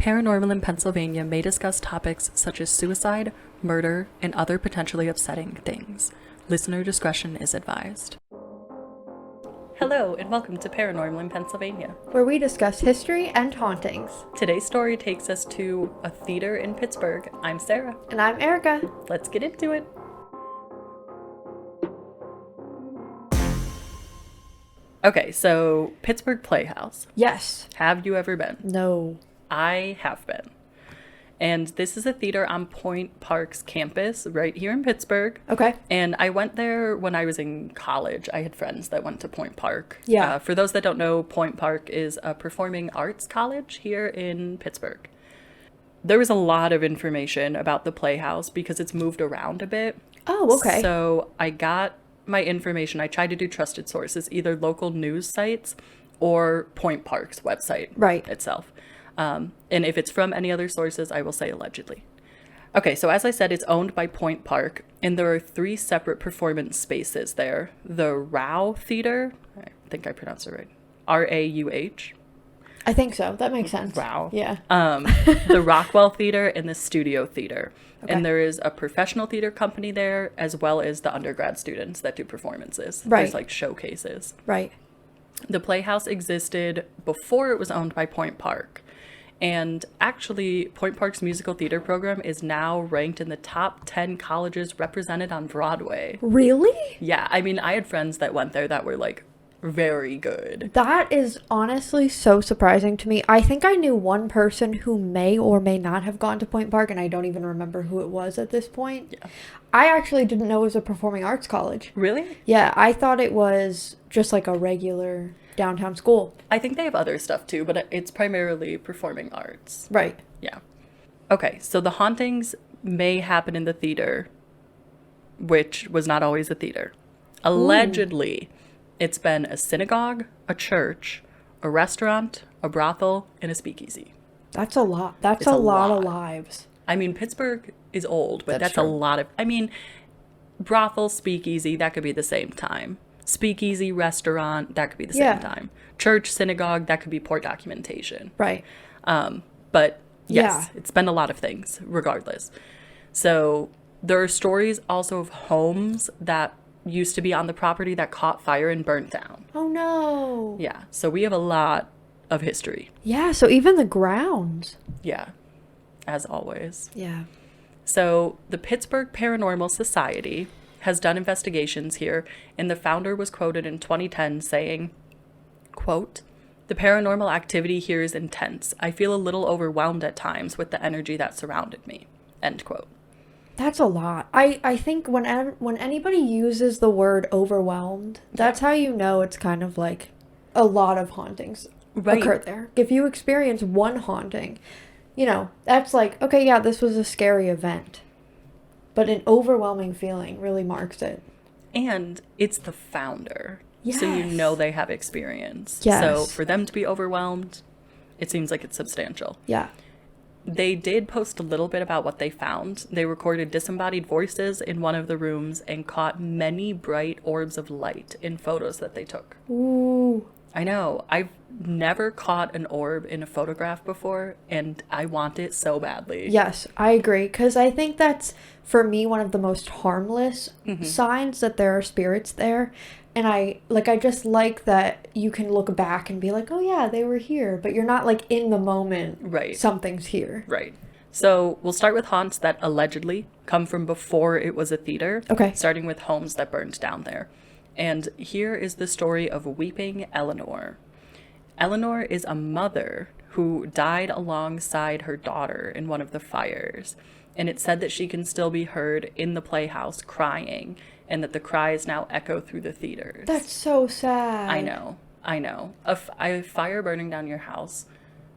Paranormal in Pennsylvania may discuss topics such as suicide, murder, and other potentially upsetting things. Listener discretion is advised. Hello, and welcome to Paranormal in Pennsylvania, where we discuss history and hauntings. Today's story takes us to a theater in Pittsburgh. I'm Sarah. And I'm Erica. Let's get into it. Okay, so Pittsburgh Playhouse. Yes. Have you ever been? No. I have been. And this is a theater on Point Park's campus right here in Pittsburgh. Okay. And I went there when I was in college. I had friends that went to Point Park. Yeah. For those that don't know, Point Park is a performing arts college here in Pittsburgh. There was a lot of information about the Playhouse because it's moved around a bit. Oh, okay. So I got my information. I tried to do trusted sources, either local news sites or Point Park's website itself. And if it's from any other sources, I will say allegedly. Okay, so as I said, it's owned by Point Park, and there are 3 separate performance spaces there. The Rau Theater, I think I pronounced it right, R-A-U-H. I think so. That makes sense. Rau. Yeah. The Rockwell Theater and the Studio Theater. Okay. And there is a professional theater company there, as well as the undergrad students that do performances. Right. There's like showcases. Right. The Playhouse existed before it was owned by Point Park. And actually, Point Park's musical theater program is now ranked in the top 10 colleges represented on Broadway. Really? Yeah. I mean, I had friends that went there that were like very good. That is honestly so surprising to me. I think I knew one person who may or may not have gone to Point Park, and I don't even remember who it was at this point. Yeah. I actually didn't know it was a performing arts college. Really? Yeah, I thought it was just like a regular downtown school. I think they have other stuff too, but it's primarily performing arts. Right. Yeah. Okay, so the hauntings may happen in the theater, which was not always a theater. Allegedly, it's been a synagogue, a church, a restaurant, a brothel, and a speakeasy. That's a lot. That's a lot of lives. I mean, Pittsburgh is old, but that's a true. lot of... I mean, brothel, speakeasy, that could be the same time. Speakeasy, restaurant, that could be the same time. Church, synagogue, that could be poor documentation. Right. But yes, it's been a lot of things, regardless. So there are stories also of homes that used to be on the property that caught fire and burnt down. Oh, no. Yeah, so we have a lot of history. Yeah, so even the grounds. Yeah, as always. Yeah. So the Pittsburgh Paranormal Society has done investigations here, and the founder was quoted in 2010 saying, quote, "The paranormal activity here is intense. I feel a little overwhelmed at times with the energy that surrounded me." End quote. That's a lot. I think when anybody uses the word overwhelmed, that's how you know it's kind of like a lot of hauntings occur there. If you experience one haunting, that's like, okay, yeah, this was a scary event. But an overwhelming feeling really marks it. And it's the founder. Yes. So you know they have experience. Yes. So for them to be overwhelmed, it seems like it's substantial. Yeah. They did post a little bit about what they found. They recorded disembodied voices in one of the rooms and caught many bright orbs of light in photos that they took. Ooh. I know. I've never caught an orb in a photograph before, and I want it so badly. Yes, I agree. Because I think that's, for me, one of the most harmless signs that there are spirits there. And I just like that you can look back and be like, oh yeah, they were here. But you're not like in the moment. Right. Something's here. Right. So we'll start with haunts that allegedly come from before it was a theater. Okay. Starting with homes that burned down there. And here is the story of Weeping Eleanor. Eleanor is a mother who died alongside her daughter in one of the fires. And it's said that she can still be heard in the Playhouse crying, and that the cries now echo through the theaters. That's so sad. I know. A fire burning down your house,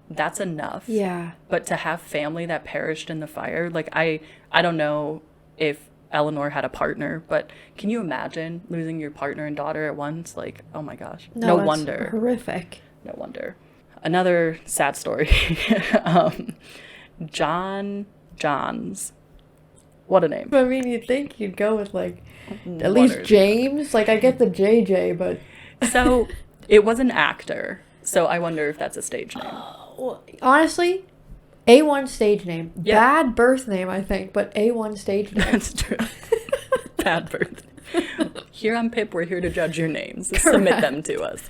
that's enough. Yeah. But to have family that perished in the fire, like I don't know if Eleanor had a partner, but can you imagine losing your partner and daughter at once? Like, oh my gosh. No wonder. Horrific. No wonder. Another sad story. Johns. What a name. I mean, you'd think you'd go with like at least James. Like I get the JJ, but so it was an actor. So I wonder if that's a stage name. Well, honestly, A1 stage name. Yeah. Bad birth name, I think, but A1 stage name. That's true. Bad birth. Here on Pip, we're here to judge your names. Submit them to us.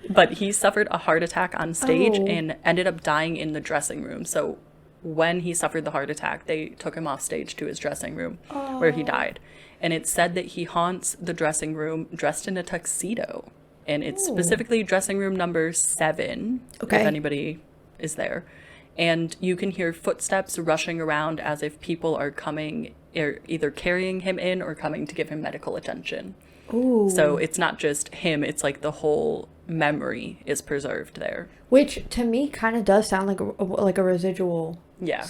But he suffered a heart attack on stage and ended up dying in the dressing room. So when he suffered the heart attack, they took him off stage to his dressing room where he died. And it's said that he haunts the dressing room dressed in a tuxedo. And it's specifically dressing room number 7, if anybody is there. And you can hear footsteps rushing around as if people are coming, either carrying him in or coming to give him medical attention. Ooh. So it's not just him, it's like the whole memory is preserved there. Which to me kind of does sound like a residual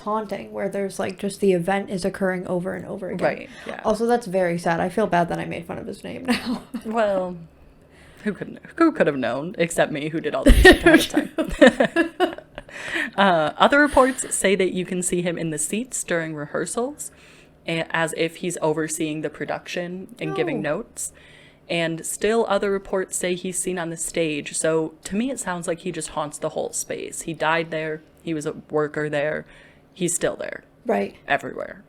haunting, where there's like just the event is occurring over and over again. Right, yeah. Also, that's very sad. I feel bad that I made fun of his name now. Well, who could have known, except me, who did all the research ahead of time. Other reports say that you can see him in the seats during rehearsals, as if he's overseeing the production and giving notes. And still other reports say he's seen on the stage. So to me, it sounds like he just haunts the whole space. He died there. He was a worker there. He's still there. Right. Everywhere.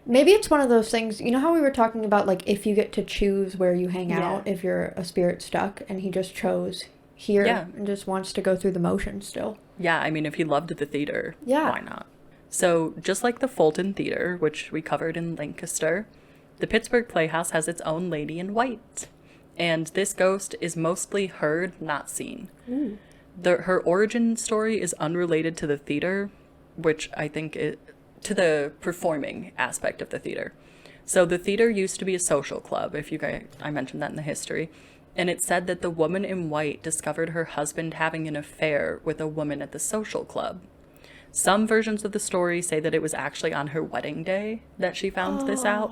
Maybe it's one of those things, you know how we were talking about, like, if you get to choose where you hang out, if you're a spirit stuck, and he just chose here and just wants to go through the motions still. Yeah, I mean, if he loved the theater, why not? So just like the Fulton Theater, which we covered in Lancaster, the Pittsburgh Playhouse has its own lady in white. And this ghost is mostly heard, not seen. Her origin story is unrelated to the theater, which I think to the performing aspect of the theater. So the theater used to be a social club, I mentioned that in the history. And it said that the woman in white discovered her husband having an affair with a woman at the social club. Some versions of the story say that it was actually on her wedding day that she found this out.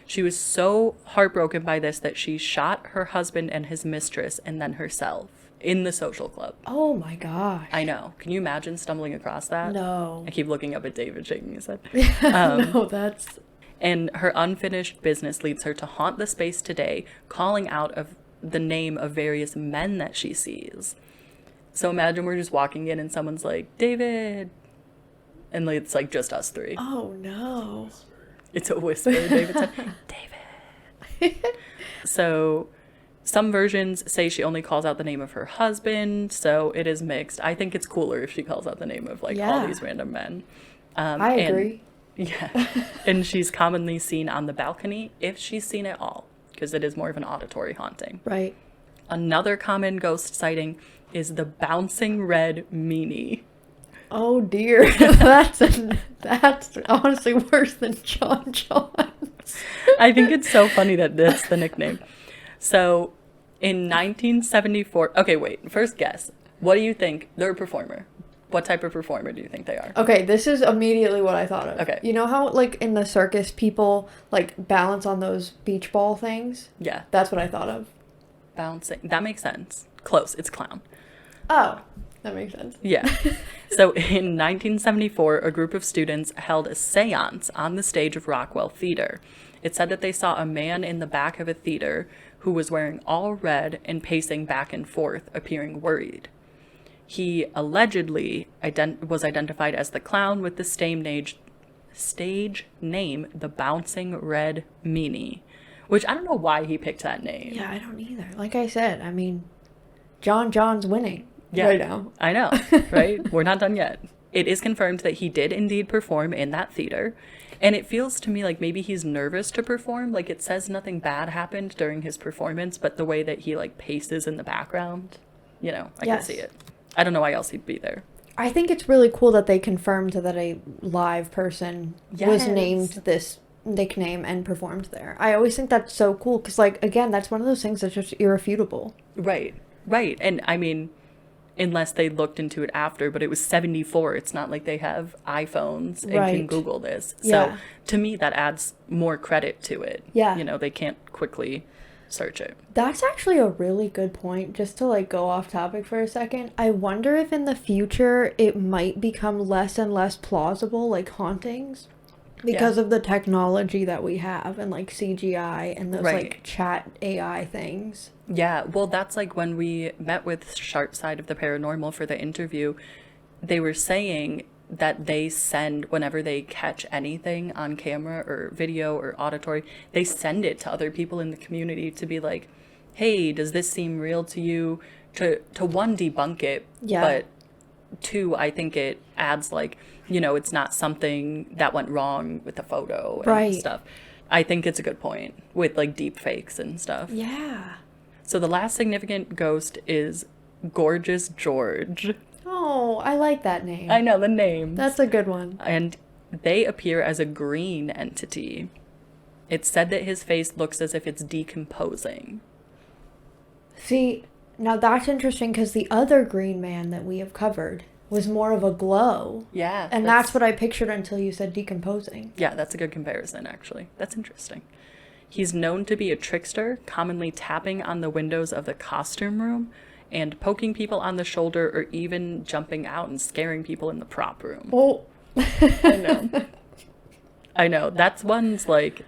She was so heartbroken by this that she shot her husband and his mistress and then herself in the social club. Oh my gosh. I know. Can you imagine stumbling across that? No. I keep looking up at David shaking his head. No, that's... And her unfinished business leads her to haunt the space today, calling out of the name of various men that she sees. So imagine we're just walking in and someone's like, David. And it's like just us 3. Oh no. It's a whisper. David said, David. So some versions say she only calls out the name of her husband. So it is mixed. I think it's cooler if she calls out the name of all these random men. I agree. Yeah. And she's commonly seen on the balcony, if she's seen at all, because it is more of an auditory haunting. Right. Another common ghost sighting is the bouncing Red Meanie. Oh dear, that's honestly worse than John John's. I think it's so funny that that's the nickname. So, in 1974, okay, wait, first guess. What do you think? They're a performer. What type of performer do you think they are? Okay, this is immediately what I thought of. Okay. You know how, like, in the circus, people, like, balance on those beach ball things? Yeah. That's what I thought of. Bouncing. That makes sense. Close. It's clown. Oh. That makes sense. Yeah. So in 1974, a group of students held a seance on the stage of Rockwell Theater. It said that they saw a man in the back of a theater who was wearing all red and pacing back and forth, appearing worried. He allegedly was identified as the clown with the stage name, the Bouncing Red Meanie, which I don't know why he picked that name. Yeah, I don't either. Like I said, I mean, John's winning. Yeah, right now. I know, right? We're not done yet. It is confirmed that he did indeed perform in that theater. And it feels to me like maybe he's nervous to perform. Like, it says nothing bad happened during his performance, but the way that he, like, paces in the background, I can see it. I don't know why else he'd be there. I think it's really cool that they confirmed that a live person was named this nickname and performed there. I always think that's so cool because, like, again, that's one of those things that's just irrefutable. Right. And, I mean... unless they looked into it after, but it was 74. It's not like they have iPhones and can Google this. So to me, that adds more credit to it. Yeah. They can't quickly search it. That's actually a really good point. Just to like go off topic for a second. I wonder if in the future it might become less and less plausible, like hauntings, because of the technology that we have and like CGI and those like chat AI things. Yeah, well, that's like when we met with Sharp Side of the Paranormal for the interview, they were saying that they send whenever they catch anything on camera or video or auditory. They send it to other people in the community to be like, hey, does this seem real to you? To one, debunk it, but two, I think it adds like, you know, it's not something that went wrong with the photo and stuff. I think it's a good point with like deep fakes and stuff. Yeah. So the last significant ghost is Gorgeous George. Oh, I like that name. I know the name. That's a good one. And they appear as a green entity. It's said that his face looks as if it's decomposing. See, now that's interesting because the other green man that we have covered was more of a glow. Yeah. And that's what I pictured until you said decomposing. Yeah, that's a good comparison, actually. That's interesting. He's known to be a trickster, commonly tapping on the windows of the costume room and poking people on the shoulder or even jumping out and scaring people in the prop room. Oh. I know. That's one's like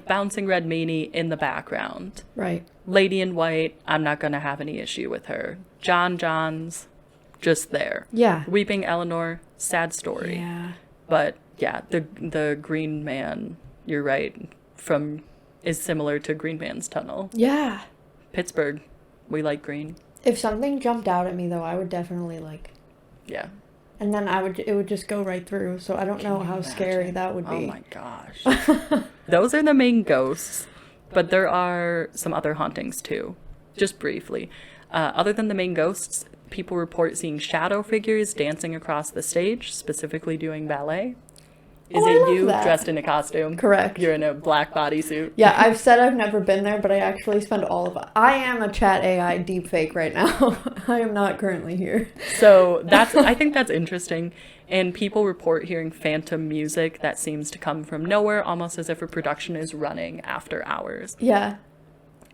bouncing Red Meanie in the background. Right. Lady in White, I'm not going to have any issue with her. John's just there. Yeah. Weeping Eleanor, sad story. Yeah. But yeah, the green man, you're right, is similar to Green Man's Tunnel. Yeah. Pittsburgh, we like green. If something jumped out at me though, I would definitely Yeah. And then it would just go right through. So I don't know how scary that would be. Oh my gosh. Those are the main ghosts, but there are some other hauntings too. Just briefly. Other than the main ghosts, people report seeing shadow figures dancing across the stage, specifically doing ballet. Is it you dressed in a costume? Correct. You're in a black bodysuit. Yeah, I've said I've never been there, but I actually spend all of it. I am a chat AI deepfake right now. I am not currently here. So I think that's interesting. And people report hearing phantom music that seems to come from nowhere, almost as if a production is running after hours. Yeah.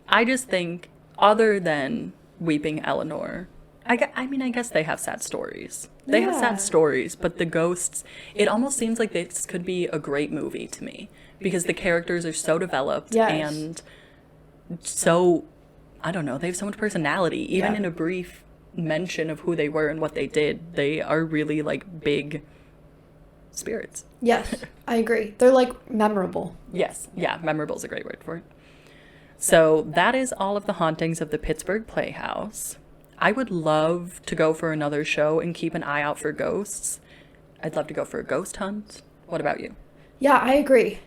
I just think, other than Weeping Eleanor, I guess they have sad stories. They have sad stories, but the ghosts, it almost seems like this could be a great movie to me because the characters are so developed and so, I don't know, they have so much personality. Even in a brief mention of who they were and what they did, they are really like big spirits. Yes, I agree. They're like memorable. Yes. Yeah, memorable is a great word for it. So that is all of the hauntings of the Pittsburgh Playhouse. I would love to go for another show and keep an eye out for ghosts. I'd love to go for a ghost hunt. What about you? Yeah, I agree.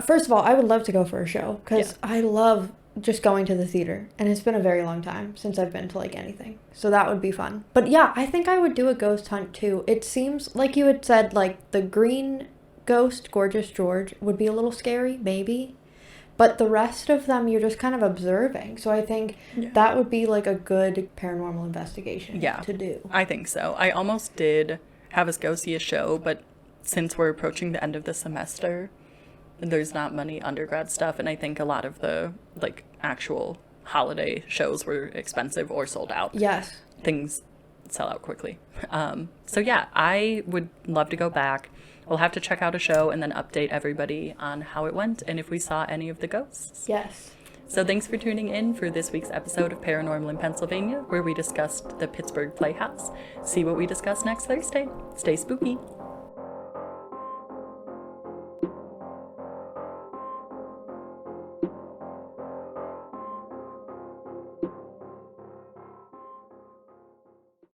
First of all, I would love to go for a show because I love just going to the theater. And it's been a very long time since I've been to like anything. So that would be fun. But yeah, I think I would do a ghost hunt too. It seems like you had said like the green ghost, Gorgeous George, would be a little scary, maybe. But the rest of them, you're just kind of observing. So I think that would be like a good paranormal investigation to do. I think so. I almost did have us go see a show, but since we're approaching the end of the semester, there's not many undergrad stuff. And I think a lot of the like actual holiday shows were expensive or sold out. Yes. Things sell out quickly. So yeah, I would love to go back. We'll have to check out a show and then update everybody on how it went and if we saw any of the ghosts. Yes. So thanks for tuning in for this week's episode of Paranormal in Pennsylvania, where we discussed the Pittsburgh Playhouse. See what we discuss next Thursday. Stay spooky.